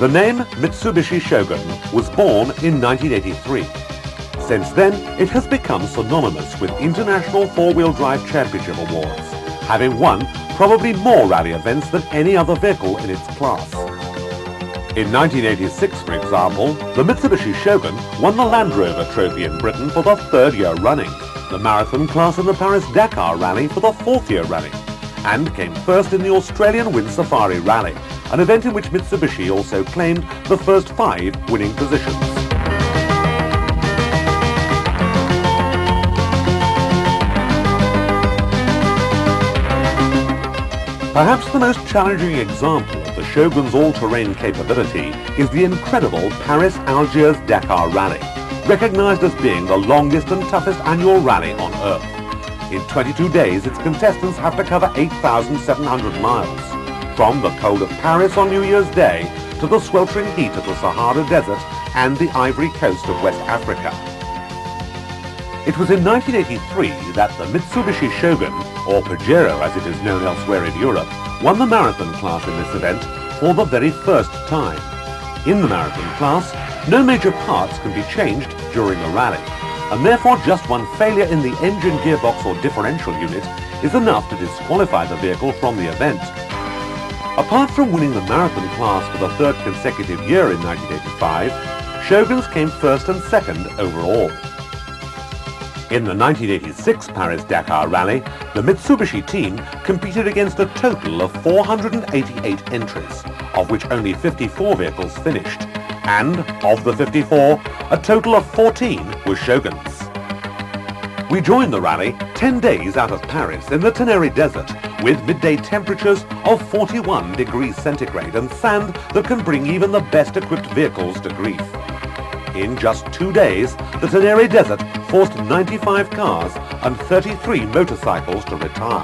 The name Mitsubishi Shogun was born in 1983. Since then, it has become synonymous with International Four-Wheel Drive Championship Awards, having won probably more rally events than any other vehicle in its class. In 1986, for example, the Mitsubishi Shogun won the Land Rover Trophy in Britain for the third year running, the marathon class in the Paris-Dakar Rally for the fourth year running, and came first in the Australian Wind Safari Rally, an event in which Mitsubishi also claimed the first 5 winning positions. Perhaps the most challenging example of the Shogun's all-terrain capability is the incredible Paris-Algiers-Dakar Rally, recognized as being the longest and toughest annual rally on Earth. In 22 days, its contestants have to cover 8,700 miles, from the cold of Paris on New Year's Day to the sweltering heat of the Sahara Desert and the Ivory Coast of West Africa. It was in 1983 that the Mitsubishi Shogun, or Pajero as it is known elsewhere in Europe, won the marathon class in this event for the very first time. In the marathon class, no major parts can be changed during the rally, and therefore just one failure in the engine, gearbox or differential unit is enough to disqualify the vehicle from the event. Apart from winning the marathon class for the third consecutive year in 1985, Shoguns came first and second overall. In the 1986 Paris-Dakar Rally, the Mitsubishi team competed against a total of 488 entries, of which only 54 vehicles finished, and of the 54, a total of 14 were Shoguns. We joined the rally 10 days out of Paris in the Tenerife Desert, with midday temperatures of 41 degrees centigrade and sand that can bring even the best equipped vehicles to grief. In just 2 days, the Tenerife Desert forced 95 cars and 33 motorcycles to retire.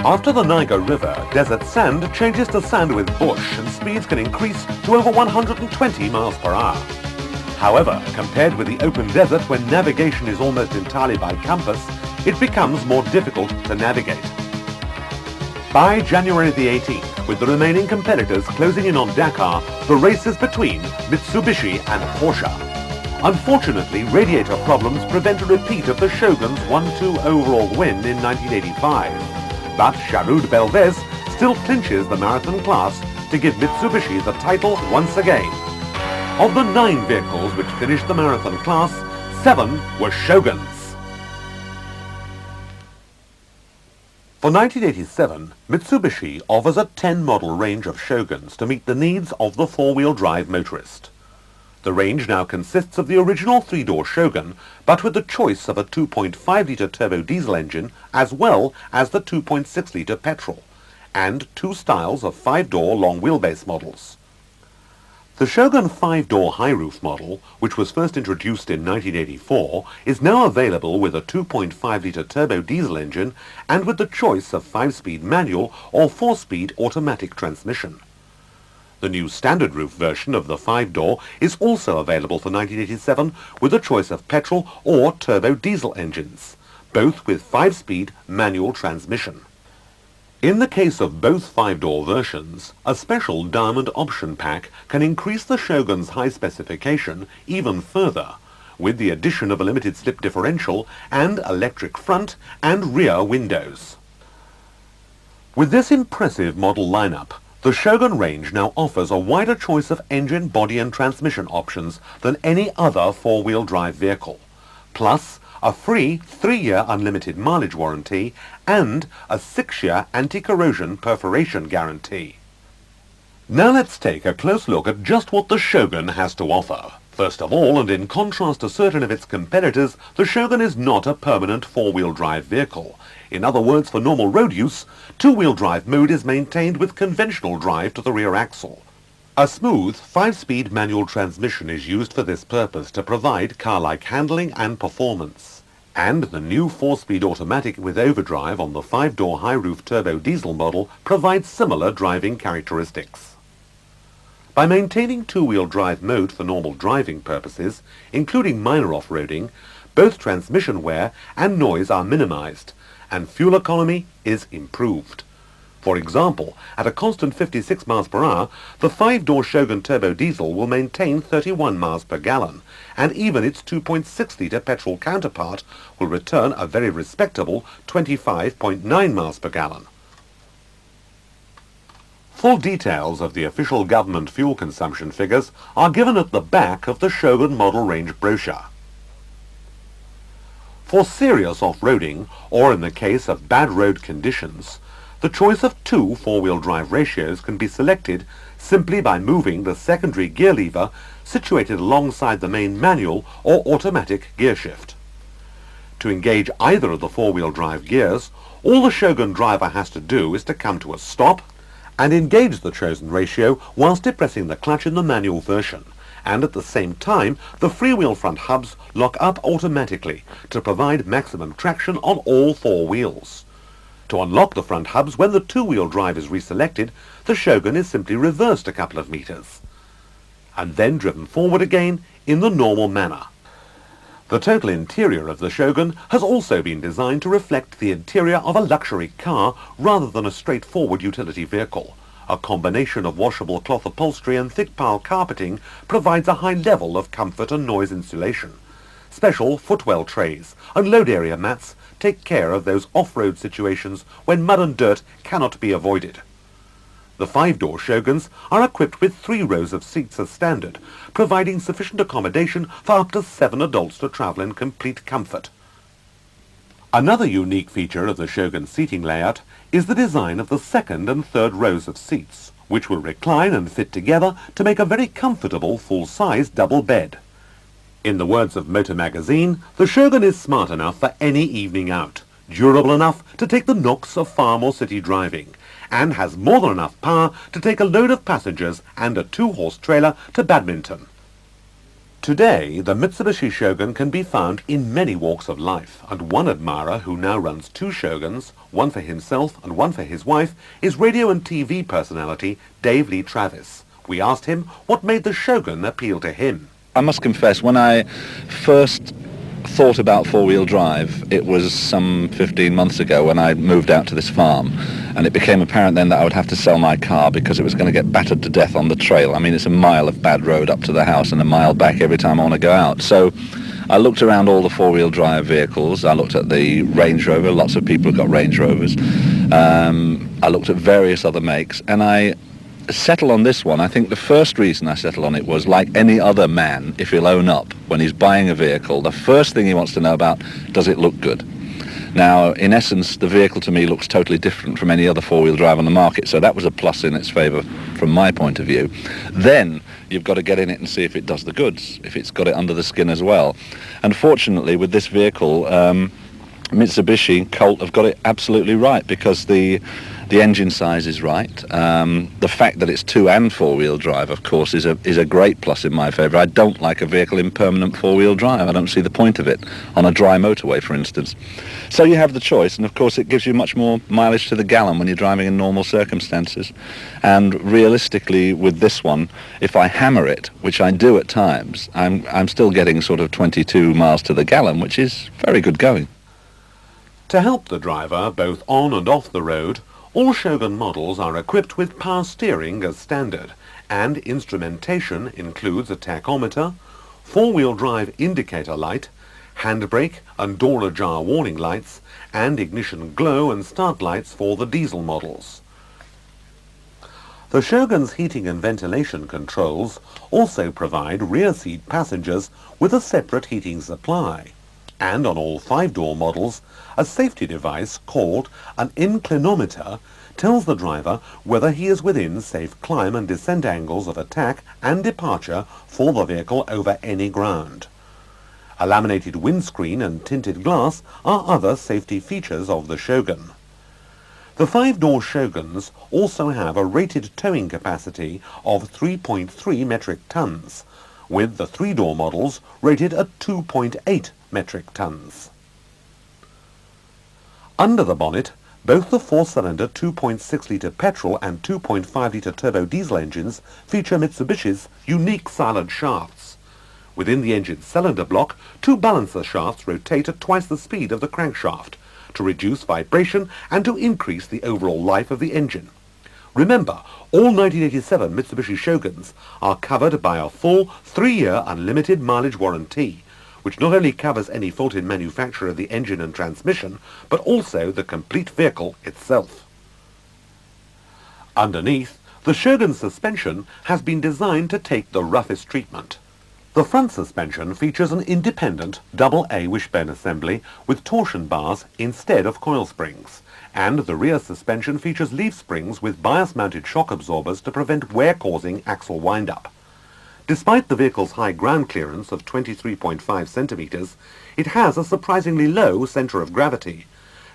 After the Niger River, desert sand changes to sand with bush and speeds can increase to over 120 miles per hour. However, compared with the open desert when navigation is almost entirely by compass, it becomes more difficult to navigate. By January the 18th, with the remaining competitors closing in on Dakar, the race is between Mitsubishi and Porsche. Unfortunately, radiator problems prevent a repeat of the Shogun's 1-2 overall win in 1985. But Charud Belvez still clinches the marathon class to give Mitsubishi the title once again. Of the 9 vehicles which finished the marathon class, 7 were Shoguns. For 1987, Mitsubishi offers a 10-model range of Shoguns to meet the needs of the four-wheel drive motorist. The range now consists of the original 3-door Shogun, but with the choice of a 2.5-litre turbo diesel engine as well as the 2.6-litre petrol, and 2 styles of 5-door long wheelbase models. The Shogun 5-door high-roof model, which was first introduced in 1984, is now available with a 2.5-litre turbo diesel engine and with the choice of 5-speed manual or 4-speed automatic transmission. The new standard roof version of the 5-door is also available for 1987 with a choice of petrol or turbo diesel engines, both with 5-speed manual transmission. In the case of both 5-door versions, a special diamond option pack can increase the Shogun's high specification even further, with the addition of a limited slip differential and electric front and rear windows. With this impressive model lineup, the Shogun range now offers a wider choice of engine, body and transmission options than any other four-wheel drive vehicle, plus a free 3-year unlimited mileage warranty and a 6-year anti-corrosion perforation guarantee. Now let's take a close look at just what the Shogun has to offer. First of all, and in contrast to certain of its competitors, the Shogun is not a permanent four-wheel drive vehicle. In other words, for normal road use, 2-wheel drive mode is maintained with conventional drive to the rear axle. A smooth 5-speed manual transmission is used for this purpose to provide car-like handling and performance. And the new 4-speed automatic with overdrive on the 5-door high-roof turbo diesel model provides similar driving characteristics. By maintaining 2-wheel drive mode for normal driving purposes, including minor off-roading, both transmission wear and noise are minimized, and fuel economy is improved. For example, at a constant 56 miles per hour, the 5-door Shogun turbo diesel will maintain 31 miles per gallon, and even its 2.6-litre petrol counterpart will return a very respectable 25.9 miles per gallon. Full details of the official government fuel consumption figures are given at the back of the Shogun model range brochure. For serious off-roading, or in the case of bad road conditions, the choice of two four-wheel drive ratios can be selected simply by moving the secondary gear lever situated alongside the main manual or automatic gear shift. To engage either of the four-wheel drive gears, all the Shogun driver has to do is to come to a stop and engage the chosen ratio whilst depressing the clutch in the manual version, and at the same time the freewheel front hubs lock up automatically to provide maximum traction on all four wheels. To unlock the front hubs when the two-wheel drive is reselected, the Shogun is simply reversed a couple of meters, and then driven forward again in the normal manner. The total interior of the Shogun has also been designed to reflect the interior of a luxury car rather than a straightforward utility vehicle. A combination of washable cloth upholstery and thick pile carpeting provides a high level of comfort and noise insulation. Special footwell trays and load area mats take care of those off-road situations when mud and dirt cannot be avoided. The 5-door Shoguns are equipped with 3 rows of seats as standard, providing sufficient accommodation for up to 7 adults to travel in complete comfort. Another unique feature of the Shogun seating layout is the design of the second and third rows of seats, which will recline and fit together to make a very comfortable full-size double bed. In the words of Motor Magazine, the Shogun is smart enough for any evening out, durable enough to take the knocks of farm or city driving, and has more than enough power to take a load of passengers and a 2-horse trailer to Badminton. Today, the Mitsubushi Shogun can be found in many walks of life, and one admirer who now runs 2 Shoguns, one for himself and one for his wife, is radio and TV personality Dave Lee Travis. We asked him what made the Shogun appeal to him. I must confess, when I first thought about four-wheel drive, it was some 15 months ago when I moved out to this farm, and it became apparent then that I would have to sell my car because it was going to get battered to death on the trail. I mean, it's a mile of bad road up to the house and a mile back every time I want to go out. So I looked around all the four-wheel drive vehicles. I looked at the Range Rover. Lots of people have got Range Rovers. I looked at various other makes, and I settle on this one. I think the first reason I settled on it was, like any other man, if he'll own up, when he's buying a vehicle, the first thing he wants to know about, does it look good? Now, in essence, the vehicle to me looks totally different from any other four-wheel drive on the market, so that was a plus in its favour from my point of view. Then you've got to get in it and see if it does the goods, if it's got it under the skin as well. And fortunately, with this vehicle, Mitsubishi Colt have got it absolutely right, because the engine size is right. The fact that it's 2- and 4-wheel drive, of course, is a great plus in my favour. I don't like a vehicle in permanent 4-wheel drive. I don't see the point of it on a dry motorway, for instance. So you have the choice, and of course it gives you much more mileage to the gallon when you're driving in normal circumstances. And realistically, with this one, if I hammer it, which I do at times, I'm still getting sort of 22 miles to the gallon, which is very good going. To help the driver both on and off the road, all Shogun models are equipped with power steering as standard, and instrumentation includes a tachometer, 4-wheel drive indicator light, handbrake and door ajar warning lights, and ignition glow and start lights for the diesel models. The Shogun's heating and ventilation controls also provide rear seat passengers with a separate heating supply, and on all 5-door models, a safety device called an inclinometer tells the driver whether he is within safe climb and descent angles of attack and departure for the vehicle over any ground. A laminated windscreen and tinted glass are other safety features of the Shogun. The 5-door Shoguns also have a rated towing capacity of 3.3 metric tons, with the 3-door models rated at 2.8 metric tons. Under the bonnet, both the 4-cylinder 2.6-litre petrol and 2.5-litre turbo diesel engines feature Mitsubishi's unique silent shafts. Within the engine cylinder block, 2 balancer shafts rotate at twice the speed of the crankshaft to reduce vibration and to increase the overall life of the engine. Remember, all 1987 Mitsubishi Shoguns are covered by a full 3-year unlimited mileage warranty, which not only covers any fault in manufacture of the engine and transmission, but also the complete vehicle itself. Underneath, the Shogun suspension has been designed to take the roughest treatment. The front suspension features an independent double-A wishbone assembly with torsion bars instead of coil springs, and the rear suspension features leaf springs with bias-mounted shock absorbers to prevent wear-causing axle wind-up. Despite the vehicle's high ground clearance of 23.5 centimeters, it has a surprisingly low center of gravity,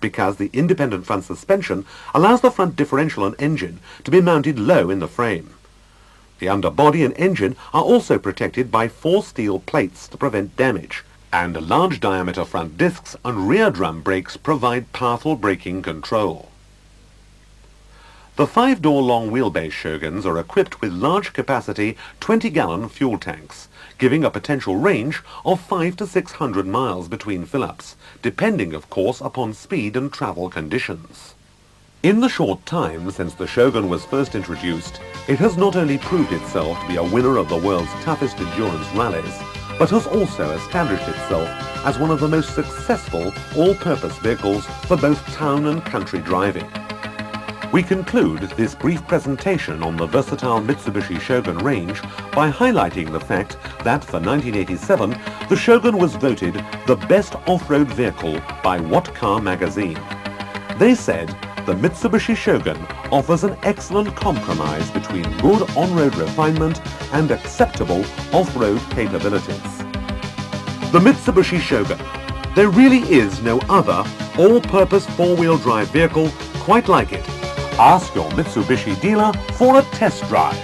because the independent front suspension allows the front differential and engine to be mounted low in the frame. The underbody and engine are also protected by 4 steel plates to prevent damage, and large diameter front discs and rear drum brakes provide powerful braking control. The 5-door long wheelbase Shoguns are equipped with large capacity 20-gallon fuel tanks, giving a potential range of 500 to 600 miles between fill-ups, depending of course upon speed and travel conditions. In the short time since the Shogun was first introduced, it has not only proved itself to be a winner of the world's toughest endurance rallies, but has also established itself as one of the most successful all-purpose vehicles for both town and country driving. We conclude this brief presentation on the versatile Mitsubishi Shogun range by highlighting the fact that for 1987, the Shogun was voted the best off-road vehicle by What Car magazine. They said the Mitsubishi Shogun offers an excellent compromise between good on-road refinement and acceptable off-road capabilities. The Mitsubishi Shogun. There really is no other all-purpose four-wheel drive vehicle quite like it. Ask your Mitsubishi dealer for a test drive.